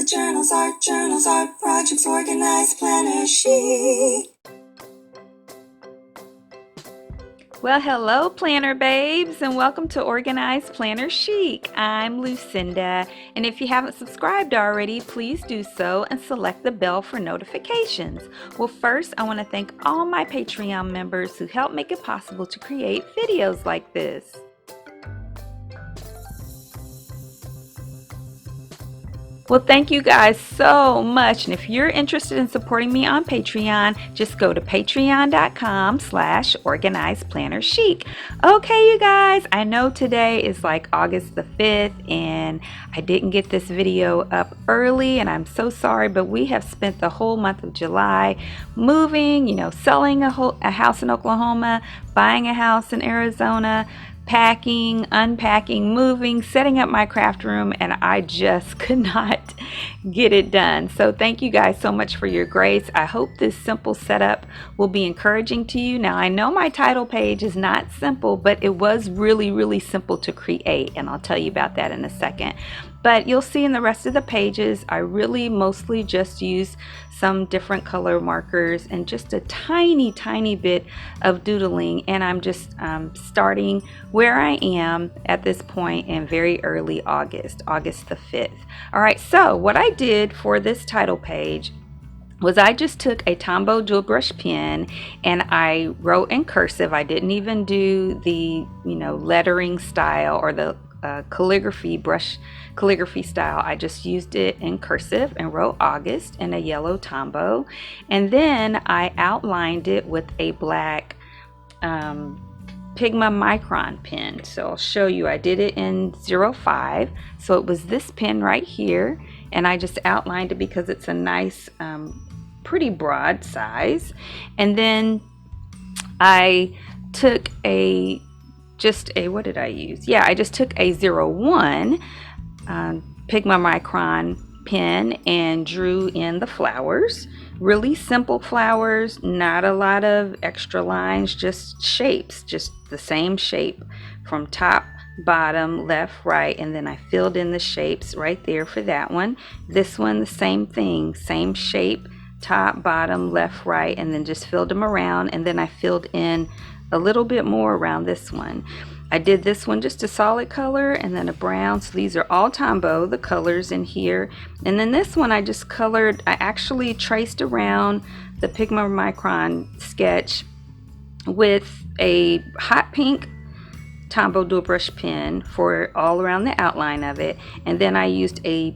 with journals, art projects, organized planner chic. Well, hello planner babes, and welcome to Organized Planner Chic. I'm Lucinda, and if you haven't subscribed already, please do so and select the bell for notifications. Well, first I want to thank all my Patreon members who help make it possible to create videos like this. Well, thank you guys so much, and if you're interested in supporting me on Patreon, just go to patreon.com/organizedplannerchic. Okay, you guys, I know today is like August the 5th, and I didn't get this video up early, and I'm so sorry, but we have spent the whole month of July moving, selling a house in Oklahoma, buying a house in Arizona, packing, unpacking, moving, setting up my craft room, and I just could not get it done. So thank you guys so much for your grace. I hope this simple setup will be encouraging to you. Now I know my title page is not simple, but it was really simple to create, and I'll tell you about that in a second. But you'll see in the rest of the pages, I really mostly just use some different color markers and just a tiny bit of doodling, and I'm just starting where I am at this point in very early August the 5th. All right, so what I did for this title page was I just took a Tombow dual brush pen and I wrote in cursive. I didn't even do the lettering style or the calligraphy style. I just used it in cursive and wrote August in a yellow Tombow, and then I outlined it with a black Pigma Micron pen. So I'll show you. I did it in 05, so it was this pen right here, and I just outlined it because it's a nice pretty broad size. And then I took what did I use? Yeah, I just took a 01 Pigma Micron pen and drew in the flowers. Really simple flowers, not a lot of extra lines, just shapes, just the same shape from top, bottom, left, right, and then I filled in the shapes right there for that one. This one, the same thing, same shape, top, bottom, left, right, and then just filled them around, and then I filled in a little bit more around this one. I did this one just a solid color and then a brown, so these are all Tombow, the colors in here. And then this one I just colored, I actually traced around the Pigma Micron sketch with a hot pink Tombow dual brush pen for all around the outline of it, and then I used a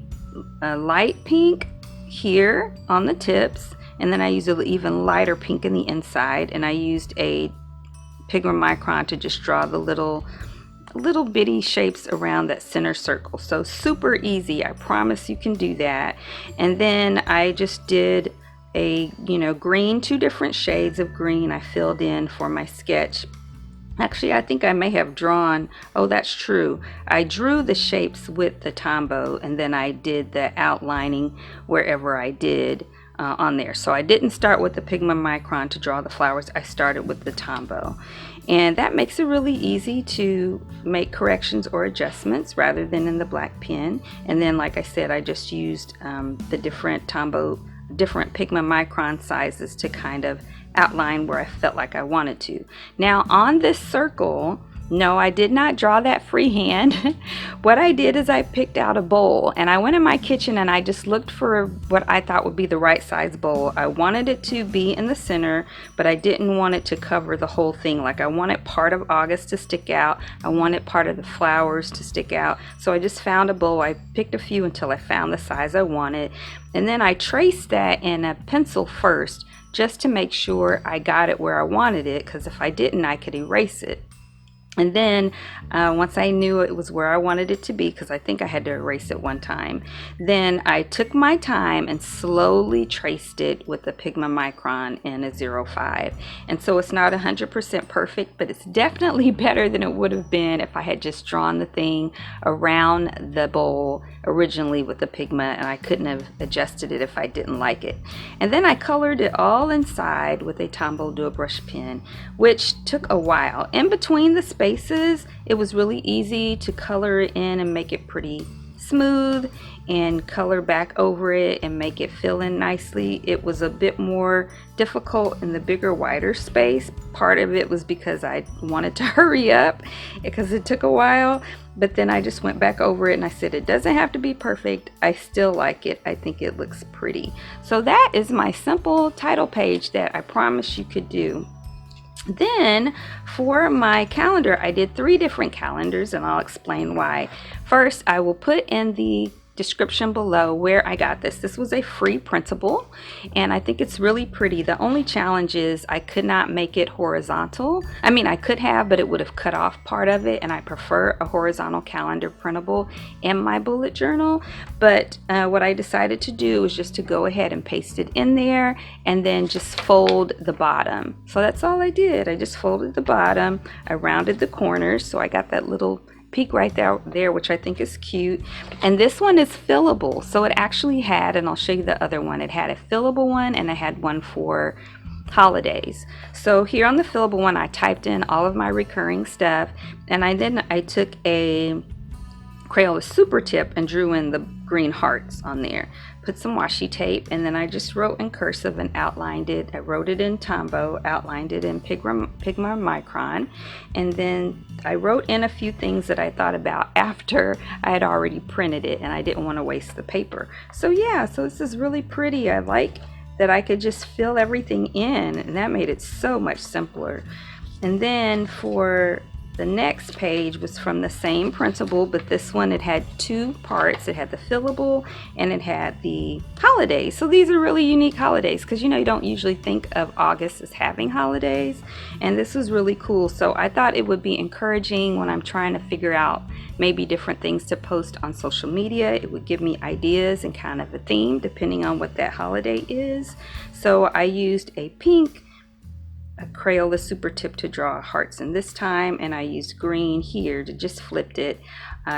light pink here on the tips, and then I used an even lighter pink in the inside, and I used a Pigma Micron to just draw the little bitty shapes around that center circle. So super easy. I promise you can do that. And then I just did a green, 2 different shades of green I filled in for my sketch. Actually, I think I may have drawn, oh, that's true. I drew the shapes with the Tombow, and then I did the outlining wherever I did on there. So I didn't start with the Pigma Micron to draw the flowers. I started with the Tombow, and that makes it really easy to make corrections or adjustments rather than in the black pen. And then, like I said, I just used the different Pigma Micron sizes to kind of outline where I felt like I wanted to. Now on this circle, no, I did not draw that freehand. What I did is I picked out a bowl, and I went in my kitchen and I just looked for what I thought would be the right size bowl. I wanted it to be in the center, but I didn't want it to cover the whole thing. Like, I wanted part of August to stick out. I wanted part of the flowers to stick out. So I just found a bowl. I picked a few until I found the size I wanted. And then I traced that in a pencil first, just to make sure I got it where I wanted it, because if I didn't, I could erase it. And then once I knew it was where I wanted it to be, because I think I had to erase it one time, then I took my time and slowly traced it with the Pigma Micron in a 05. And so it's not 100% perfect, but it's definitely better than it would have been if I had just drawn the thing around the bowl originally with the Pigma, and I couldn't have adjusted it if I didn't like it. And then I colored it all inside with a Tombow dual brush pen, which took a while. In between the spaces, it was really easy to color it in and make it pretty smooth and color back over it and make it fill in nicely. It was a bit more difficult in the bigger, wider space. Part of it was because I wanted to hurry up because it took a while, but then I just went back over it and I said it doesn't have to be perfect. I still like it. I think it looks pretty. So that is my simple title page that I promised you could do. Then for my calendar, I did 3 different calendars, and I'll explain why. First, I will put in the description below where I got this. This was a free printable, and I think it's really pretty. The only challenge is I could not make it horizontal. I mean, I could have, but it would have cut off part of it, and I prefer a horizontal calendar printable in my bullet journal. But what I decided to do was just to go ahead and paste it in there and then just fold the bottom. So that's all I did. I just folded the bottom. I rounded the corners, so I got that little peak right there, which I think is cute. And this one is fillable, so it actually had, and I'll show you the other one, it had a fillable one and I had one for holidays. So here on the fillable one, I typed in all of my recurring stuff, and I took a Crayola super tip and drew in the green hearts on there, put some washi tape, and then I just wrote in cursive and outlined it. I wrote it in Tombow, outlined it in Pigma Micron, and then I wrote in a few things that I thought about after I had already printed it, and I didn't want to waste the paper. So yeah, so this is really pretty. I like that I could just fill everything in, and that made it so much simpler. And then for the next page was from the same printable, but this one, it had 2 parts. It had the fillable and it had the holidays. So these are really unique holidays because you don't usually think of August as having holidays, and this was really cool. So I thought it would be encouraging when I'm trying to figure out maybe different things to post on social media. It would give me ideas and kind of a theme depending on what that holiday is. So I used a pink Crayola super tip to draw hearts in this time, and I used green here to just flipped it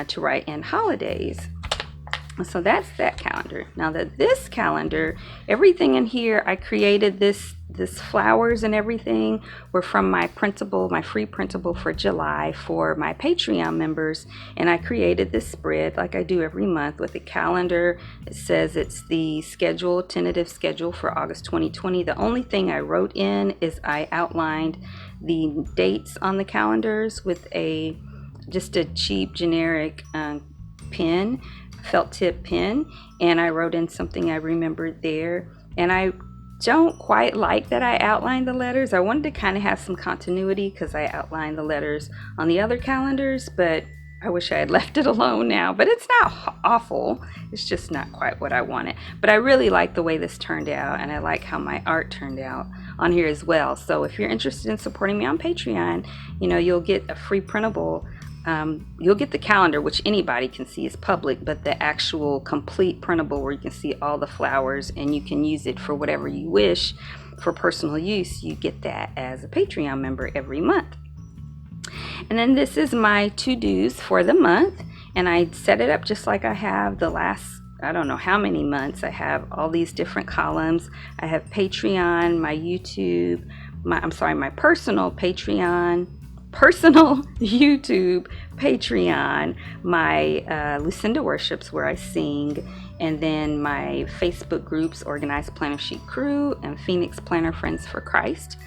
to write in holidays. So that's that calendar. Now this calendar, everything in here, I created this flowers and everything were from my printable, my free printable for July for my Patreon members, and I created this spread like I do every month with a calendar. It says it's the tentative schedule for August 2020. The only thing I wrote in is I outlined the dates on the calendars with just a cheap generic pen, felt tip pen, and I wrote in something I remembered there. And I don't quite like that I outlined the letters. I wanted to kind of have some continuity because I outlined the letters on the other calendars, but I wish I had left it alone now. But it's not awful, it's just not quite what I wanted. But I really like the way this turned out, and I like how my art turned out on here as well. So if you're interested in supporting me on Patreon, you'll get a free printable. You'll get the calendar, which anybody can see is public, but the actual complete printable where you can see all the flowers and you can use it for whatever you wish for personal use, you get that as a Patreon member every month. And then this is my to-dos for the month, and I set it up just like I have the last, I don't know how many months. I have all these different columns. I have Patreon, my YouTube, my personal Patreon, YouTube, Patreon, my Lucinda Worships where I sing, and then my Facebook groups, Organized Planner Chic Crew and Phoenix Planner Friends for Christ,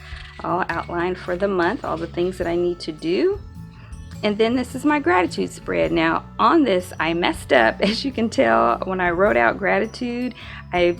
all outlined for the month, all the things that I need to do. And then this is my gratitude spread. Now on this I messed up, as you can tell. When I wrote out gratitude, I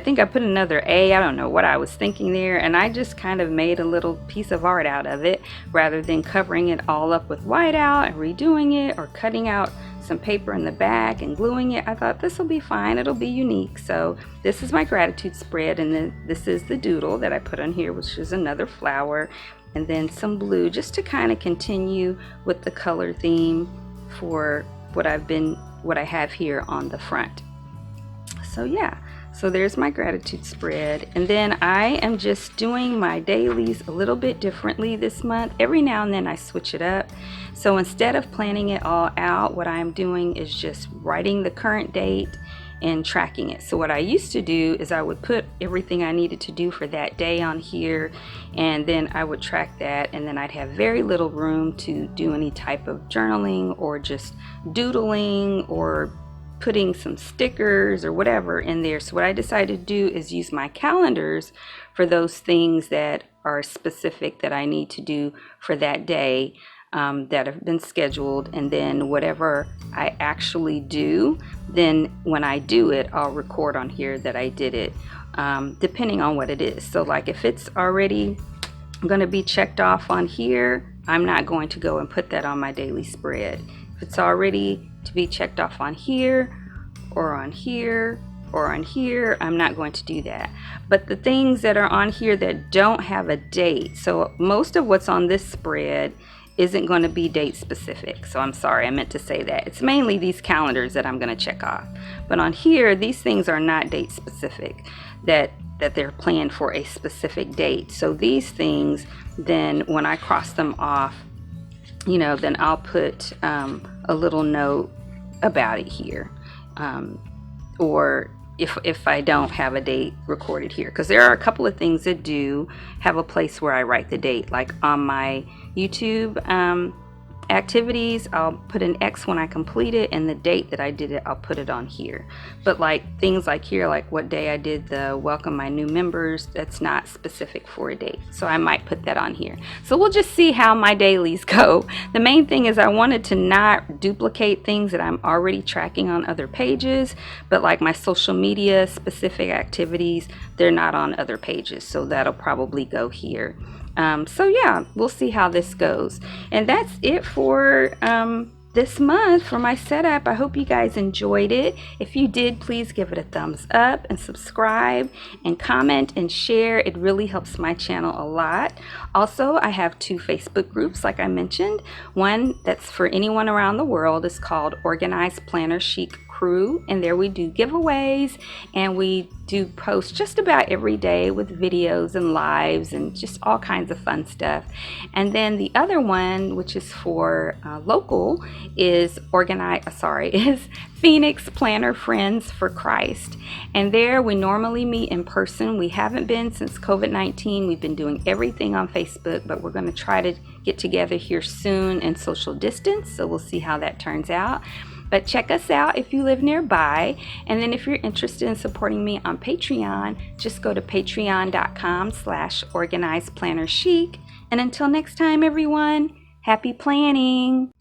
think I put another A. I don't know what I was thinking there, and I just kind of made a little piece of art out of it rather than covering it all up with whiteout and redoing it or cutting out some paper in the back and gluing it. I thought this will be fine, it'll be unique. So this is my gratitude spread, and then this is the doodle that I put on here, which is another flower, and then some blue just to kind of continue with the color theme for what I have here on the front. So yeah, so there's my gratitude spread. And then I am just doing my dailies a little bit differently this month. Every now and then I switch it up. So instead of planning it all out, what I'm doing is just writing the current date and tracking it. So what I used to do is I would put everything I needed to do for that day on here, and then I would track that, and then I'd have very little room to do any type of journaling or just doodling or putting some stickers or whatever in there. So what I decided to do is use my calendars for those things that are specific that I need to do for that day, that have been scheduled, and then whatever I actually do, then when I do it, I'll record on here that I did it, depending on what it is. So like if it's already going to be checked off on here, I'm not going to go and put that on my daily spread. If it's already to be checked off on here or on here or on here, I'm not going to do that. But the things that are on here that don't have a date, so most of what's on this spread isn't going to be date specific. So I'm sorry, I meant to say that. It's mainly these calendars that I'm going to check off. But on here, these things are not date specific, that they're planned for a specific date. So these things, then when I cross them off, you know, then I'll put a little note about it here. Or if I don't have a date recorded here, because there are a couple of things that do have a place where I write the date, like on my YouTube activities, I'll put an X when I complete it, and the date that I did it, I'll put it on here. But like things like here, like what day I did the welcome my new members, that's not specific for a date, so I might put that on here. So we'll just see how my dailies go. The main thing is I wanted to not duplicate things that I'm already tracking on other pages, but like my social media specific activities, they're not on other pages, so that'll probably go here. So yeah, we'll see how this goes. And that's it for this month for my setup. I hope you guys enjoyed it. If you did, please give it a thumbs up and subscribe and comment and share. It really helps my channel a lot. Also, I have 2 Facebook groups, like I mentioned. One that's for anyone around the world is called Organized Planner Chic Crew, and there we do giveaways, and we do post just about every day with videos and lives and just all kinds of fun stuff. And then the other one, which is for local, is Phoenix Planner Friends for Christ. And there we normally meet in person. We haven't been since COVID-19. We've been doing everything on Facebook, but we're going to try to get together here soon in social distance, so we'll see how that turns out. But check us out if you live nearby. And then if you're interested in supporting me on Patreon, just go to patreon.com/organizedplannerchic. And until next time, everyone, happy planning.